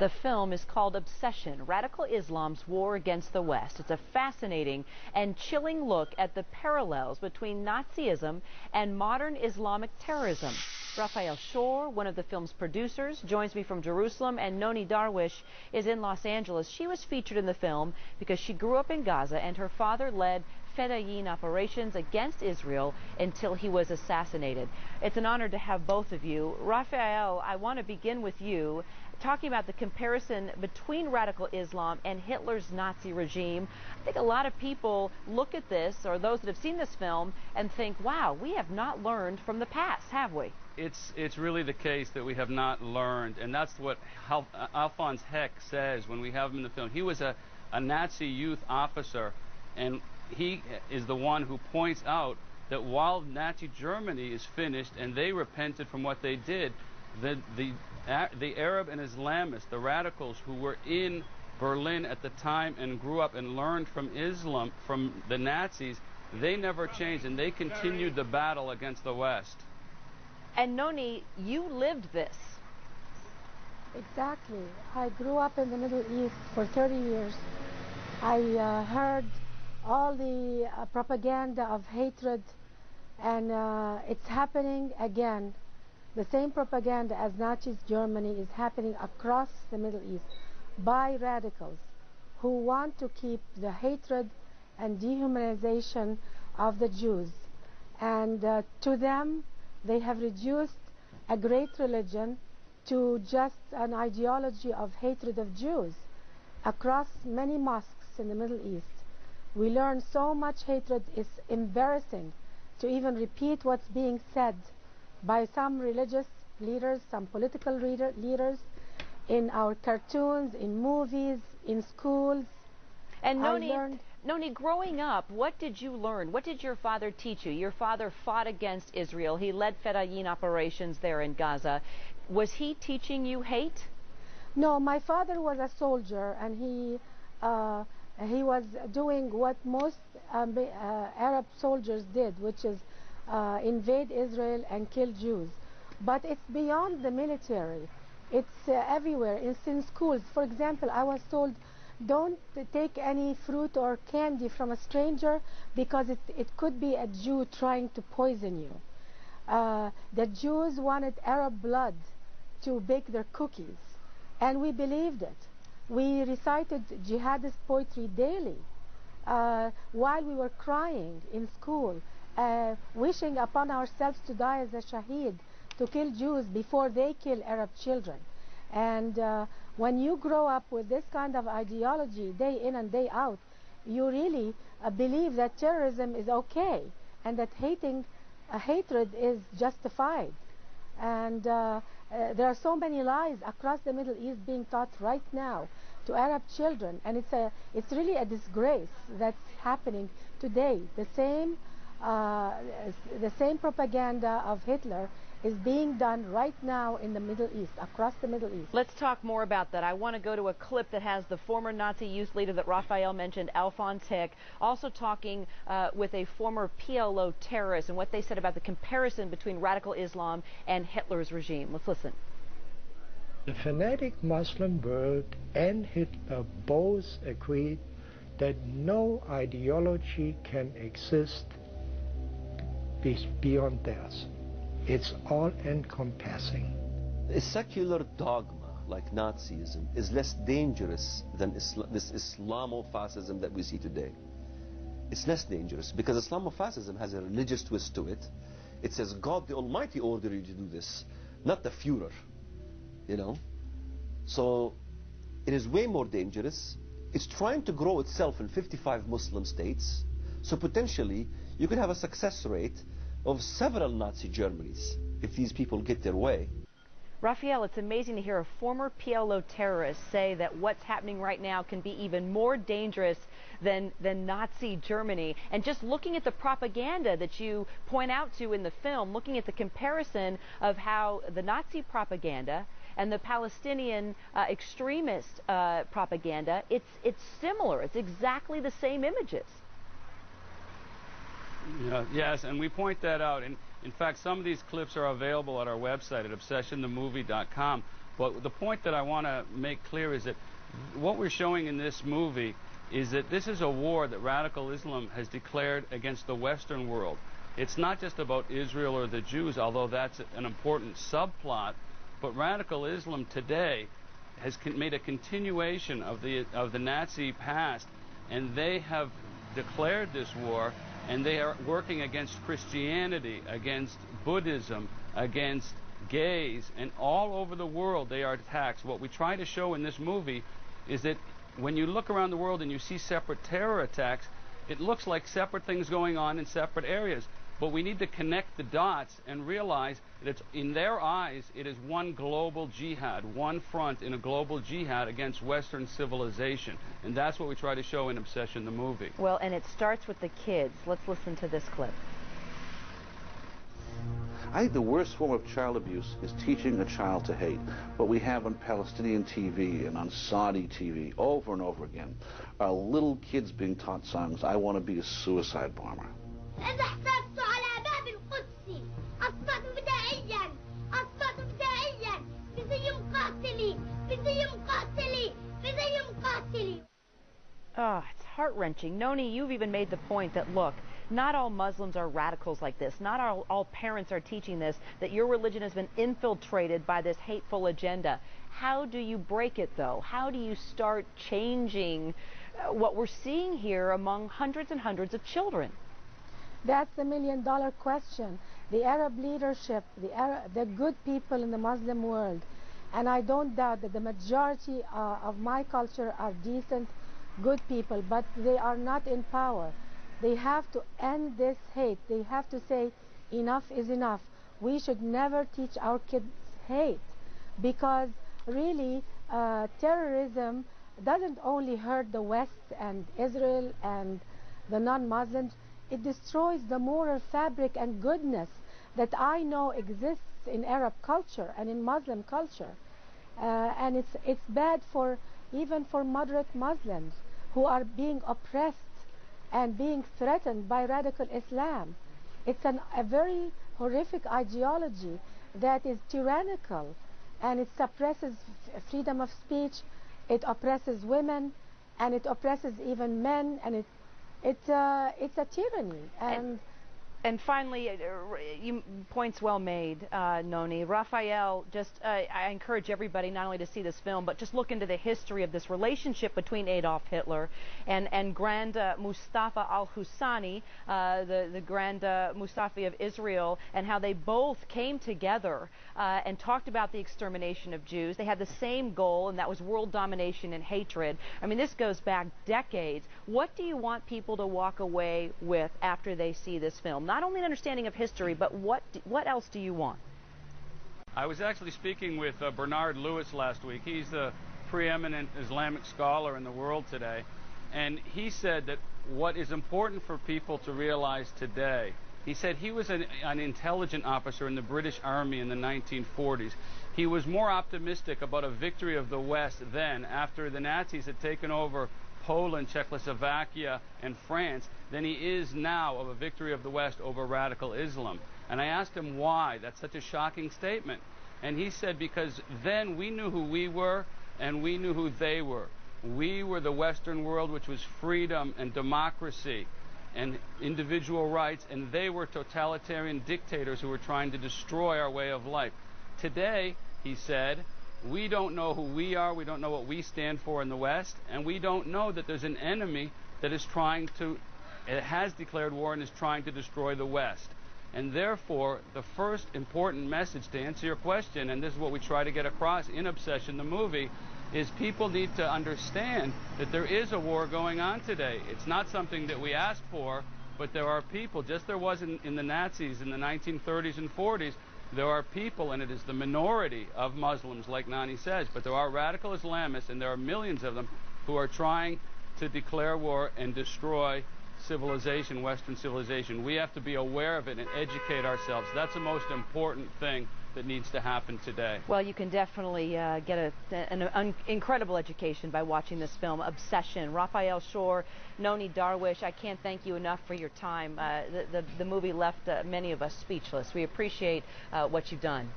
The film is called Obsession: Radical Islam's War Against the West. It's a fascinating and chilling look at the parallels between Nazism and modern Islamic terrorism. Raphael Shore, one of the film's producers, joins me from Jerusalem, and Noni Darwish is in Los Angeles. She was featured in the film because she grew up in Gaza and her father led Fedayeen operations against Israel until he was assassinated. It's an honor to have both of you. Raphael, I want to begin with you, talking about the comparison between radical Islam and Hitler's Nazi regime. I think a lot of people look at this, or those that have seen this film, and think, wow, we have not learned from the past, have we? It's really the case that we have not learned, and that's what Alphonse Heck says when we have him in the film. He was a Nazi youth officer, and he is the one who points out that while Nazi Germany is finished and they repented from what they did, the Arab and Islamists, the radicals who were in Berlin at the time and grew up and learned from Islam, from the Nazis, they never changed, and they continued the battle against the West. And Noni, you lived this. Exactly. I grew up in the Middle East for 30 years. I heard all the propaganda of hatred, and it's happening again. The same propaganda as Nazi Germany is happening across the Middle East by radicals who want to keep the hatred and dehumanization of the Jews. And to them, they have reduced a great religion to just an ideology of hatred of Jews. Across many mosques in the Middle East, we learn so much hatred. It's embarrassing to even repeat what's being said by some religious leaders, some political leaders, in our cartoons, in movies, in schools. And Noni, growing up, what did you learn? What did your father teach you? Your father fought against Israel. He led Fedayeen operations there in Gaza. Was he teaching you hate? No, my father was a soldier, and he was doing what most Arab soldiers did, which is invade Israel and kill Jews. But it's beyond the military. It's everywhere. It's in schools. For example, I was told, don't take any fruit or candy from a stranger because it could be a Jew trying to poison you. The Jews wanted Arab blood to bake their cookies, and we believed it. We recited jihadist poetry daily while we were crying in school, wishing upon ourselves to die as a shaheed, to kill Jews before they kill Arab children. And when you grow up with this kind of ideology day in and day out, you really believe that terrorism is okay and that hatred is justified. And there are so many lies across the Middle East being taught right now to Arab children, and it's really a disgrace that's happening today. The same propaganda of Hitler is being done right now in the Middle East, across the Middle East. Let's talk more about that. I want to go to a clip that has the former Nazi youth leader that Raphael mentioned, Alphonse Heck, also talking with a former PLO terrorist and what they said about the comparison between radical Islam and Hitler's regime. Let's listen. The fanatic Muslim world and Hitler both agreed that no ideology can exist beyond theirs. It's all-encompassing. A secular dogma like Nazism is less dangerous than this Islamofascism that we see today. It's less dangerous because Islamofascism has a religious twist to it. It says God the Almighty ordered you to do this, not the Führer, you know. So it is way more dangerous. It's trying to grow itself in 55 Muslim states, so potentially you could have a success rate of several Nazi Germanys if these people get their way. Raphael, it's amazing to hear a former PLO terrorist say that what's happening right now can be even more dangerous than Nazi Germany. And just looking at the propaganda that you point out to in the film, looking at the comparison of how the Nazi propaganda and the Palestinian extremist propaganda, it's similar. It's exactly the same images. Yeah, yes, and we point that out. And in fact, some of these clips are available at our website at obsessionthemovie.com. But the point that I want to make clear is that what we're showing in this movie is that this is a war that radical Islam has declared against the Western world. It's not just about Israel or the Jews, although that's an important subplot, but radical Islam today has made a continuation of the Nazi past, and they have declared this war, and they are working against Christianity, against Buddhism, against gays, and all over the world they are attacked. What we try to show in this movie is that when you look around the world and you see separate terror attacks, it looks like separate things going on in separate areas. But we need to connect the dots and realize that it's, in their eyes, it is one global jihad, one front in a global jihad against Western civilization. And that's what we try to show in Obsession the movie. Well, and it starts with the kids. Let's listen to this clip. I think the worst form of child abuse is teaching a child to hate. What we have on Palestinian TV and on Saudi TV over and over again are little kids being taught songs, I want to be a suicide bomber. Oh, it's heart-wrenching. Noni, you've even made the point that, look, not all Muslims are radicals like this. Not all parents are teaching this, that your religion has been infiltrated by this hateful agenda. How do you break it, though? How do you start changing what we're seeing here among hundreds and hundreds of children? That's the million-dollar question. The Arab leadership, the good people in the Muslim world, and I don't doubt that the majority of my culture are decent, good people, but they are not in power. They have to end this hate. They have to say enough is enough. We should never teach our kids hate, because really terrorism doesn't only hurt the West and Israel and the non-Muslims. It destroys the moral fabric and goodness that I know exists in Arab culture and in Muslim culture. And it's bad for even for moderate Muslims who are being oppressed and being threatened by radical Islam. It's a very horrific ideology that is tyrannical, and it suppresses freedom of speech, it oppresses women, and it oppresses even men, and it's a tyranny. And finally, points well made, Noni. Raphael, I encourage everybody not only to see this film, but just look into the history of this relationship between Adolf Hitler and Grand Mustafa al-Husani, the Grand Mustafa of Israel, and how they both came together and talked about the extermination of Jews. They had the same goal, and that was world domination and hatred. I mean, this goes back decades. What do you want people to walk away with after they see this film? Not only an understanding of history, but what else do you want? I was actually speaking with Bernard Lewis last week. He's the preeminent Islamic scholar in the world today. And he said that what is important for people to realize today, he said he was an intelligence officer in the British Army in the 1940s. He was more optimistic about a victory of the West then, after the Nazis had taken over Poland, Czechoslovakia, and France, than he is now of a victory of the West over radical Islam. And I asked him why. That's such a shocking statement. And he said, because then we knew who we were and we knew who they were. We were the Western world, which was freedom and democracy and individual rights, and they were totalitarian dictators who were trying to destroy our way of life. Today, he said, we don't know who we are, we don't know what we stand for in the West, and we don't know that there's an enemy that is has declared war and is trying to destroy the West. And therefore, the first important message to answer your question, and this is what we try to get across in Obsession the movie, is people need to understand that there is a war going on today. It's not something that we asked for, but there are people, just there was in the Nazis in the 1930s and 40s, there are people, and it is the minority of Muslims, like Nani says, but there are radical Islamists, and there are millions of them, who are trying to declare war and destroy civilization, Western civilization. We have to be aware of it and educate ourselves. That's the most important thing that needs to happen today. Well, you can definitely get an incredible education by watching this film, Obsession. Raphael Shore, Noni Darwish, I can't thank you enough for your time. The movie left many of us speechless. We appreciate what you've done.